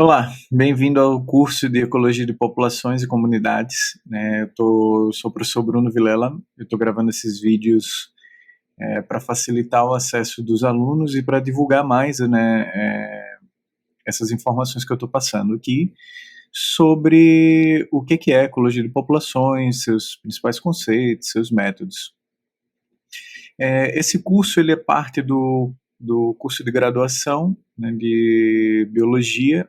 Olá, bem-vindo ao curso de Ecologia de Populações e Comunidades. Sou o professor Bruno Vilela. Eu estou gravando esses vídeos para facilitar o acesso dos alunos e para divulgar mais essas informações que eu estou passando aqui sobre o que é Ecologia de Populações, seus principais conceitos, seus métodos. Esse curso ele é parte do curso de graduação, né, de Biologia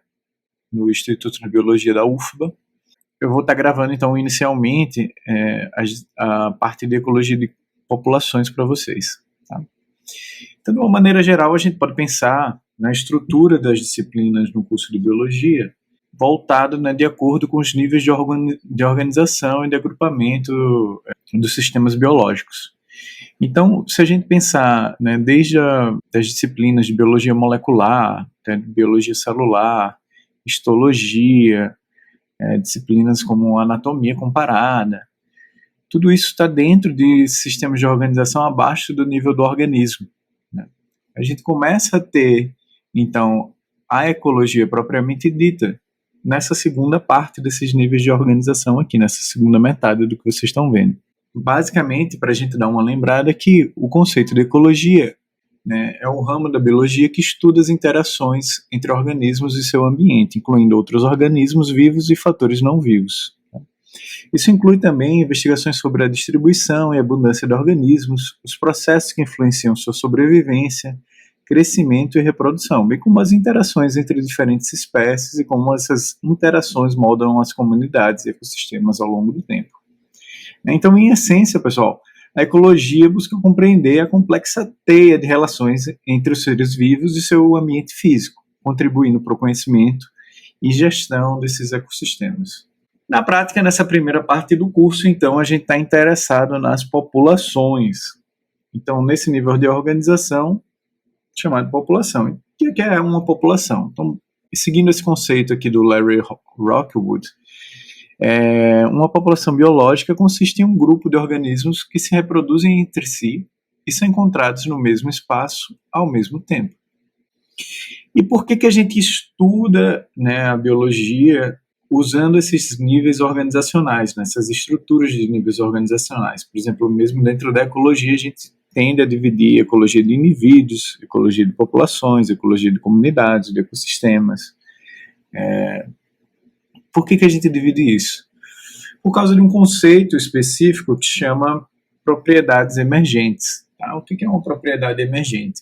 no Instituto de Biologia da UFBA. Eu vou estar gravando, então, inicialmente, a parte de ecologia de populações para vocês. Tá? Então, de uma maneira geral, a gente pode pensar na estrutura das disciplinas no curso de biologia, voltado, né, de acordo com os níveis de organização e de agrupamento dos sistemas biológicos. Então, se a gente pensar, né, desde das disciplinas de biologia molecular, biologia celular, histologia, disciplinas como anatomia comparada, tudo isso está dentro de sistemas de organização abaixo do nível do organismo. Né? A gente começa a ter, então, a ecologia propriamente dita nessa segunda parte desses níveis de organização aqui, nessa segunda metade do que vocês estão vendo. Basicamente, para a gente dar uma lembrada que o conceito de ecologia, né, é um ramo da biologia que estuda as interações entre organismos e seu ambiente, incluindo outros organismos vivos e fatores não vivos. Isso inclui também investigações sobre a distribuição e abundância de organismos, os processos que influenciam sua sobrevivência, crescimento e reprodução, bem como as interações entre diferentes espécies e como essas interações moldam as comunidades e ecossistemas ao longo do tempo. Então, em essência, pessoal, a ecologia busca compreender a complexa teia de relações entre os seres vivos e seu ambiente físico, contribuindo para o conhecimento e gestão desses ecossistemas. Na prática, nessa primeira parte do curso, então, a gente está interessado nas populações. Então, nesse nível de organização, chamado população. O que é uma população? Então, seguindo esse conceito aqui do Larry Rockwood, uma população biológica consiste em um grupo de organismos que se reproduzem entre si e são encontrados no mesmo espaço ao mesmo tempo. E por que a gente estuda, né, a biologia usando esses níveis organizacionais, né, essas estruturas de níveis organizacionais? Por exemplo, mesmo dentro da ecologia, a gente tende a dividir ecologia de indivíduos, ecologia de populações, ecologia de comunidades, de ecossistemas. Por que a gente divide isso? Por causa de um conceito específico que chama propriedades emergentes. Tá? O que é uma propriedade emergente?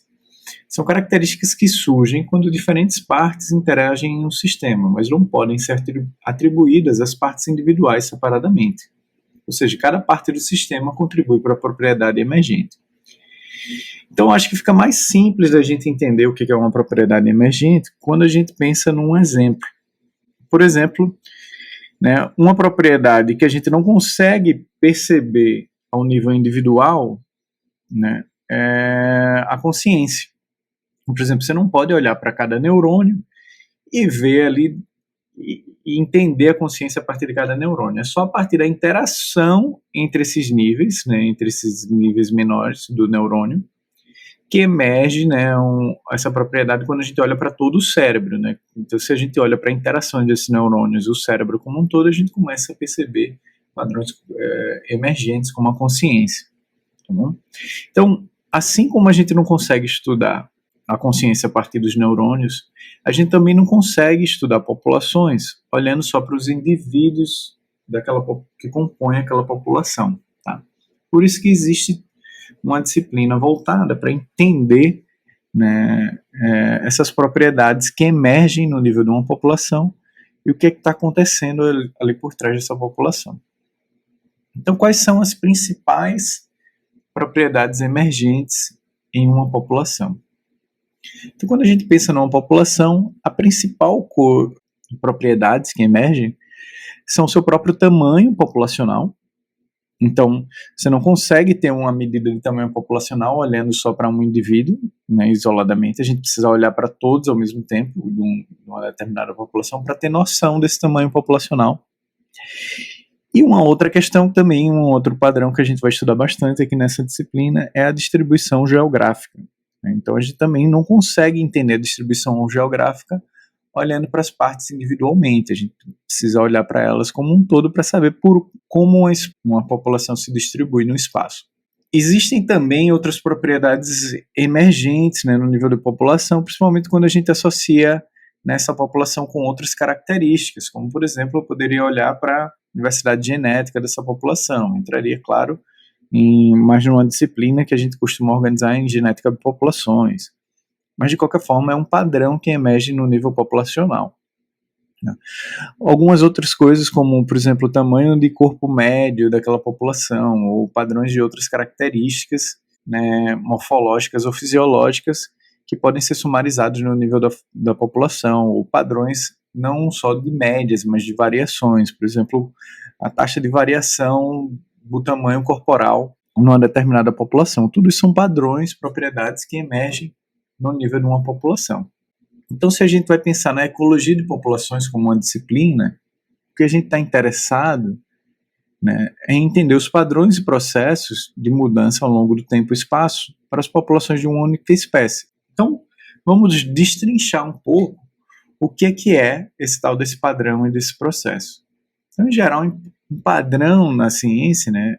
São características que surgem quando diferentes partes interagem em um sistema, mas não podem ser atribuídas às partes individuais separadamente. Ou seja, cada parte do sistema contribui para a propriedade emergente. Então, acho que fica mais simples da gente entender o que é uma propriedade emergente quando a gente pensa num exemplo. Por exemplo, né, uma propriedade que a gente não consegue perceber ao nível individual, né, é a consciência. Por exemplo, você não pode olhar para cada neurônio e ver ali e entender a consciência a partir de cada neurônio. É só a partir da interação entre esses níveis, né, entre esses níveis menores do neurônio, que emerge, né, essa propriedade quando a gente olha para todo o cérebro. Né? Então, se a gente olha para a interação desses neurônios e o cérebro como um todo, a gente começa a perceber padrões emergentes como a consciência. Tá bom? Então, assim como a gente não consegue estudar a consciência a partir dos neurônios, a gente também não consegue estudar populações olhando só para os indivíduos que compõem aquela população. Tá? Por isso que existe uma disciplina voltada para entender, né, essas propriedades que emergem no nível de uma população e o que está acontecendo ali por trás dessa população. Então, quais são as principais propriedades emergentes em uma população? Então, quando a gente pensa numa população, a principal propriedades que emergem são o seu próprio tamanho populacional. Então, você não consegue ter uma medida de tamanho populacional olhando só para um indivíduo, né, isoladamente. A gente precisa olhar para todos ao mesmo tempo, de uma determinada população, para ter noção desse tamanho populacional. E uma outra questão também, um outro padrão que a gente vai estudar bastante aqui nessa disciplina é a distribuição geográfica. Então, a gente também não consegue entender a distribuição geográfica olhando para as partes individualmente. A gente precisa olhar para elas como um todo para saber como uma população se distribui no espaço. Existem também outras propriedades emergentes, né, no nível da população, principalmente quando a gente associa nessa população com outras características, como, por exemplo, eu poderia olhar para a diversidade genética dessa população. Entraria, claro, em mais de uma disciplina que a gente costuma organizar em genética de populações. Mas, de qualquer forma, é um padrão que emerge no nível populacional. Algumas outras coisas, como, por exemplo, o tamanho de corpo médio daquela população, ou padrões de outras características, né, morfológicas ou fisiológicas, que podem ser sumarizados no nível da população, ou padrões não só de médias, mas de variações. Por exemplo, a taxa de variação do tamanho corporal numa determinada população. Tudo isso são padrões, propriedades que emergem no nível de uma população. Então, se a gente vai pensar na ecologia de populações como uma disciplina, o que a gente está interessado, né, é entender os padrões e processos de mudança ao longo do tempo e espaço para as populações de uma única espécie. Então, vamos destrinchar um pouco o que é esse tal desse padrão e desse processo. Então, em geral, um padrão na ciência, né,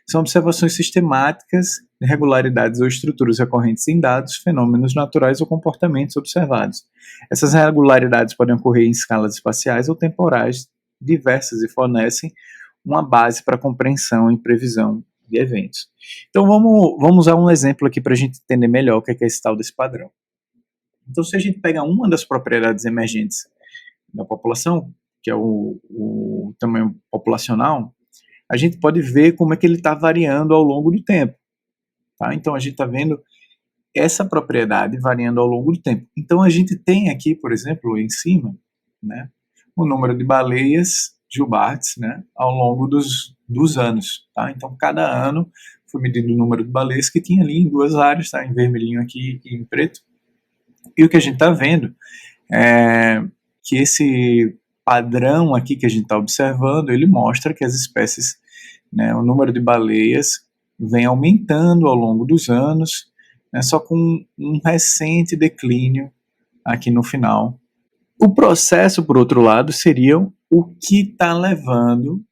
são observações sistemáticas de regularidades ou estruturas recorrentes em dados, fenômenos naturais ou comportamentos observados. Essas regularidades podem ocorrer em escalas espaciais ou temporais diversas e fornecem uma base para compreensão e previsão de eventos. Então vamos usar um exemplo aqui para a gente entender melhor o que é esse tal desse padrão. Então, se a gente pega uma das propriedades emergentes da população, que é o tamanho populacional, a gente pode ver como é que ele está variando ao longo do tempo. Tá? Então, a gente está vendo essa propriedade variando ao longo do tempo. Então, a gente tem aqui, por exemplo, em cima, né, o número de baleias jubartes, né, ao longo dos anos. Tá? Então, cada ano foi medido o número de baleias que tinha ali em duas áreas, tá? Em vermelhinho aqui e em preto. E o que a gente está vendo é que esse padrão aqui que a gente está observando, ele mostra que as espécies, né, o número de baleias vem aumentando ao longo dos anos, né, só com um recente declínio aqui no final. O processo, por outro lado, seria o que está levando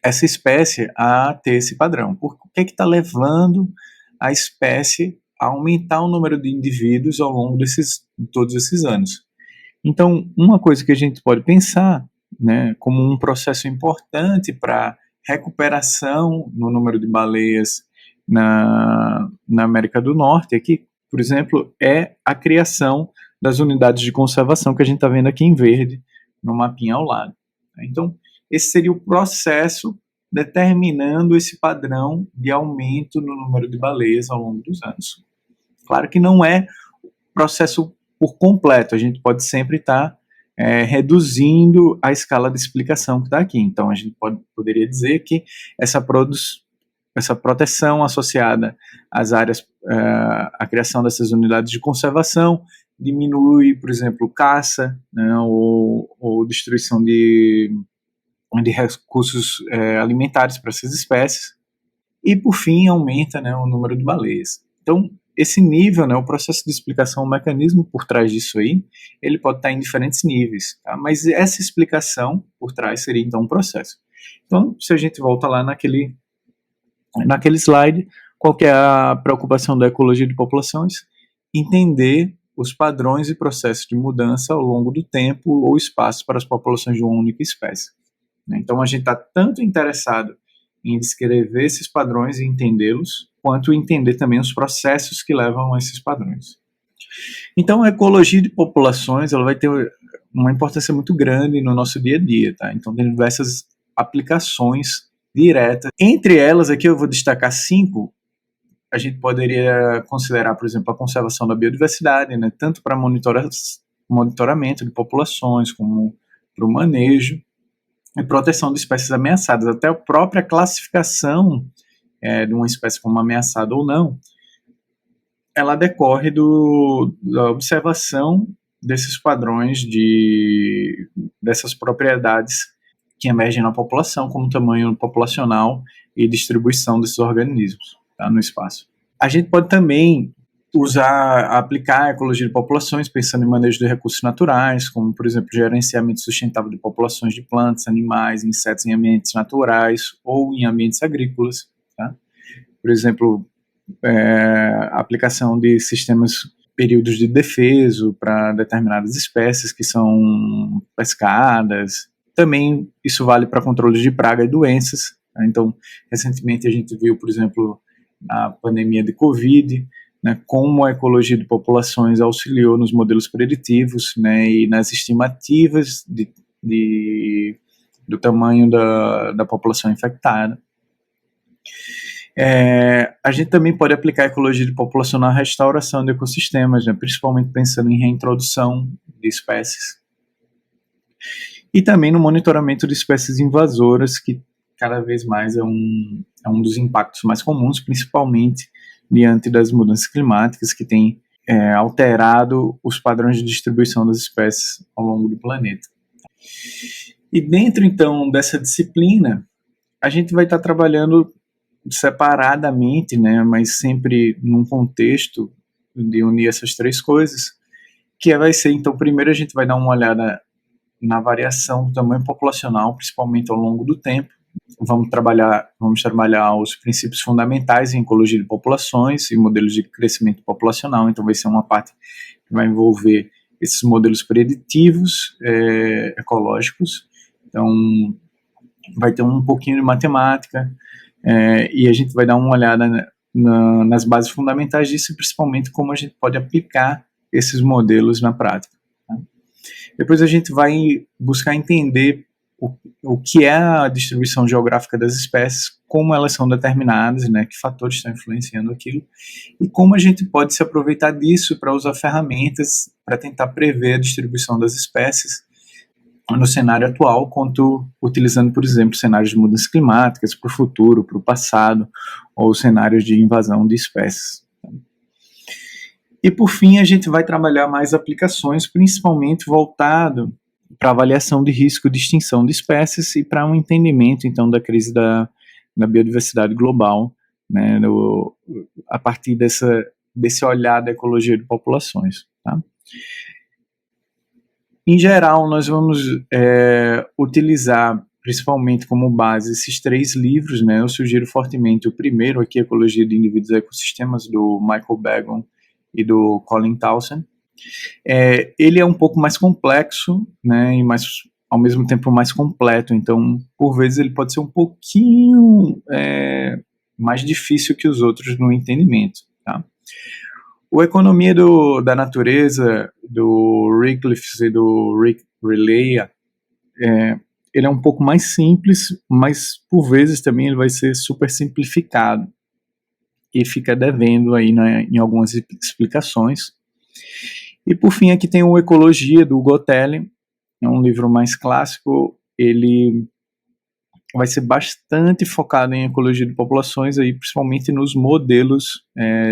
essa espécie a ter esse padrão. O que é que está levando a espécie a aumentar o número de indivíduos ao longo de todos esses anos? Então, uma coisa que a gente pode pensar, né, como um processo importante para recuperação no número de baleias na América do Norte, aqui, por exemplo, é a criação das unidades de conservação que a gente está vendo aqui em verde, no mapinha ao lado. Então, esse seria o processo determinando esse padrão de aumento no número de baleias ao longo dos anos. Claro que não é processo por completo, a gente pode sempre estar reduzindo a escala de explicação que está aqui. Então, a gente poderia dizer que essa proteção associada às áreas, à criação dessas unidades de conservação, diminui, por exemplo, caça, né, ou destruição de recursos alimentares para essas espécies, e, por fim, aumenta, né, o número de baleias. Então, esse nível, né, o processo de explicação, o mecanismo por trás disso aí, ele pode estar em diferentes níveis, tá? Mas essa explicação por trás seria, então, um processo. Então, se a gente volta lá naquele slide, qual que é a preocupação da ecologia de populações? Entender os padrões e processos de mudança ao longo do tempo ou espaço para as populações de uma única espécie. Então, a gente está tanto interessado em descrever esses padrões e entendê-los, quanto entender também os processos que levam a esses padrões. Então, a ecologia de populações ela vai ter uma importância muito grande no nosso dia a dia. Tá? Então, tem diversas aplicações diretas. Entre elas, aqui eu vou destacar 5. A gente poderia considerar, por exemplo, a conservação da biodiversidade, né? Tanto para monitoramento de populações, como para o manejo e proteção de espécies ameaçadas. Até a própria classificação de uma espécie como ameaçada ou não, ela decorre da observação desses padrões, dessas propriedades que emergem na população, como tamanho populacional e distribuição desses organismos, tá, no espaço. A gente pode também aplicar a ecologia de populações pensando em manejo de recursos naturais, como, por exemplo, gerenciamento sustentável de populações de plantas, animais, insetos em ambientes naturais ou em ambientes agrícolas, tá? Por exemplo, a aplicação de sistemas períodos de defeso para determinadas espécies que são pescadas. Também isso vale para controle de praga e doenças. Tá? Então, recentemente a gente viu, por exemplo, a pandemia de Covid, né, como a ecologia de populações auxiliou nos modelos preditivos, né, e nas estimativas do tamanho da população infectada. A gente também pode aplicar a ecologia de população na restauração de ecossistemas, né, principalmente pensando em reintrodução de espécies. E também no monitoramento de espécies invasoras, que cada vez mais é um dos impactos mais comuns, principalmente diante das mudanças climáticas que têm alterado os padrões de distribuição das espécies ao longo do planeta. E dentro, então, dessa disciplina, a gente vai estar trabalhando separadamente, né, mas sempre num contexto de unir essas três coisas, que vai ser, então, primeiro a gente vai dar uma olhada na variação do tamanho populacional, principalmente ao longo do tempo. Vamos trabalhar os princípios fundamentais em ecologia de populações e modelos de crescimento populacional. Então vai ser uma parte que vai envolver esses modelos preditivos ecológicos. Então vai ter um pouquinho de matemática e a gente vai dar uma olhada nas bases fundamentais disso e principalmente como a gente pode aplicar esses modelos na prática. Tá? Depois a gente vai buscar entender o que é a distribuição geográfica das espécies, como elas são determinadas, né, que fatores estão influenciando aquilo, e como a gente pode se aproveitar disso para usar ferramentas para tentar prever a distribuição das espécies no cenário atual, quanto utilizando, por exemplo, cenários de mudanças climáticas para o futuro, para o passado, ou cenários de invasão de espécies. E por fim, a gente vai trabalhar mais aplicações, principalmente voltado para avaliação de risco de extinção de espécies e para um entendimento, então, da crise da biodiversidade global, né, a partir desse olhar da ecologia de populações. Tá? Em geral, nós vamos utilizar principalmente como base esses três livros, né? Eu sugiro fortemente o primeiro aqui, Ecologia de Indivíduos e Ecossistemas, do Michael Bagon e do Colin Townsend. Ele é um pouco mais complexo, né, e ao mesmo tempo mais completo, então por vezes ele pode ser um pouquinho mais difícil que os outros no entendimento. Tá? O Economia da Natureza, do Rickliff e do Rick Relea, ele é um pouco mais simples, mas por vezes também ele vai ser super simplificado e fica devendo aí, né, em algumas explicações. E por fim aqui tem o Ecologia, do Gotelli, é um livro mais clássico, ele vai ser bastante focado em ecologia de populações, aí, principalmente nos modelos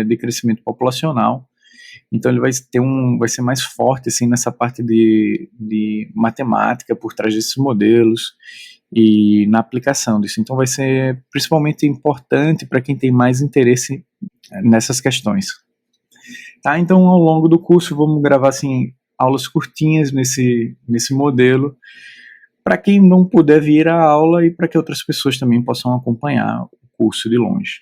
de crescimento populacional. Então ele vai ser mais forte assim, nessa parte de matemática por trás desses modelos e na aplicação disso. Então vai ser principalmente importante para quem tem mais interesse nessas questões. Tá? Então ao longo do curso vamos gravar assim, aulas curtinhas nesse modelo, para quem não puder vir à aula e para que outras pessoas também possam acompanhar o curso de longe.